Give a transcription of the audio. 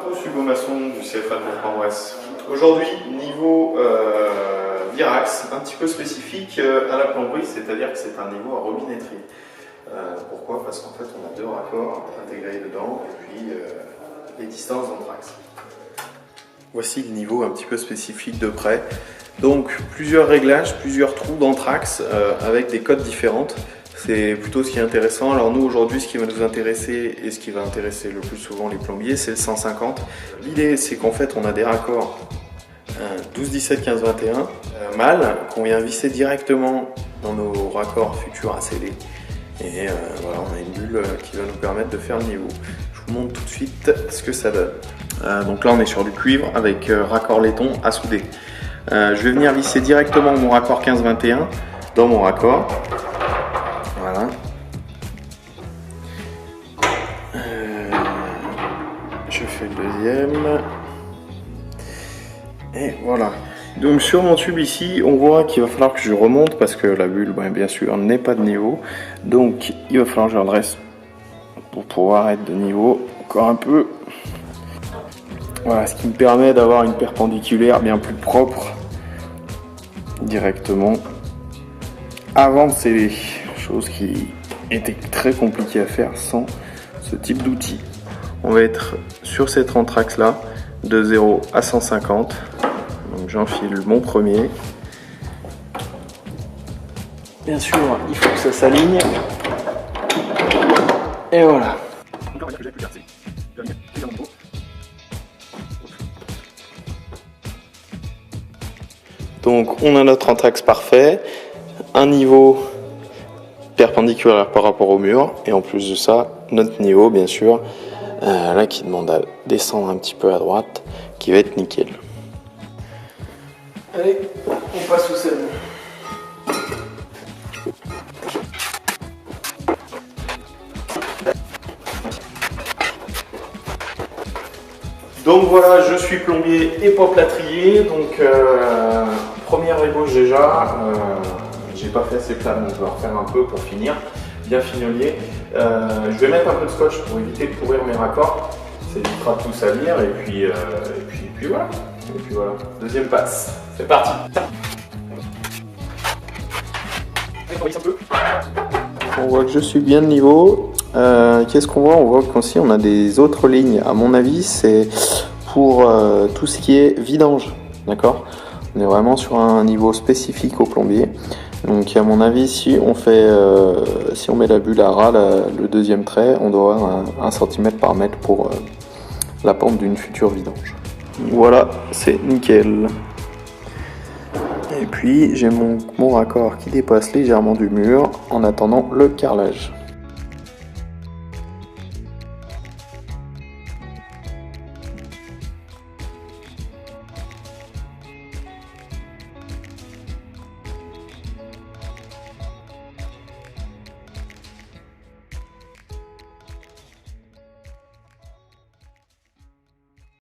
tous, Hugo Masson du CFA de Bourg-en-Bresse. Aujourd'hui, niveau Virax, un petit peu spécifique à la plomberie, c'est-à-dire que c'est un niveau à robinetterie. Pourquoi? Parce qu'en fait, on a deux raccords intégrés dedans et puis les distances d'anthrax. Voici le niveau un petit peu spécifique de près. Donc, plusieurs réglages, plusieurs trous d'anthrax avec des codes différentes. C'est plutôt ce qui est intéressant. Alors nous aujourd'hui, ce qui va nous intéresser et ce qui va intéresser le plus souvent les plombiers, c'est le 150. L'idée, c'est qu'en fait, on a des raccords 12, 17, 15, 21 mâles qu'on vient visser directement dans nos raccords futurs à sceller. Et voilà, on a une bulle qui va nous permettre de faire le niveau. Je vous montre tout de suite ce que ça donne. Donc là, on est sur du cuivre avec raccord laiton à souder. Je vais venir visser directement mon raccord 15-21 dans mon raccord. Voilà. Je fais le deuxième. Et voilà. Donc sur mon tube ici, on voit qu'il va falloir que je remonte parce que la bulle, bien sûr, n'est pas de niveau. Donc il va falloir que je redresse pour pouvoir être de niveau encore un peu. Voilà, ce qui me permet d'avoir une perpendiculaire bien plus propre directement avant de sceller. Chose qui était très compliquée à faire sans ce type d'outil. On va être sur cette anthrax là de 0 à 150. Donc j'enfile mon premier. Bien sûr, il faut que ça s'aligne. Et voilà. Donc on a notre anthrax parfait, un niveau perpendiculaire par rapport au mur, et en plus de ça, notre niveau bien sûr, là qui demande à descendre un petit peu à droite, qui va être nickel. Allez, on passe au sel. Donc voilà, je suis plombier et pas plâtrier, donc première ébauche déjà, j'ai pas fait assez plat, donc je vais en refaire un peu pour finir, bien fignolier. Je vais mettre un peu de scotch pour éviter de pourrir mes raccords, ça évitera de tout salir, et puis voilà. Et puis voilà, deuxième passe, c'est parti. On voit que je suis bien de niveau. Qu'est-ce qu'on voit? On voit qu'aussi on a des autres lignes. À mon avis, c'est pour tout ce qui est vidange. D'accord? On est vraiment sur un niveau spécifique au plombier. Donc à mon avis, si on met la bulle à ras, le deuxième trait, on doit avoir 1 cm par mètre pour la pente d'une future vidange. Voilà, c'est nickel. Et puis j'ai mon raccord qui dépasse légèrement du mur en attendant le carrelage.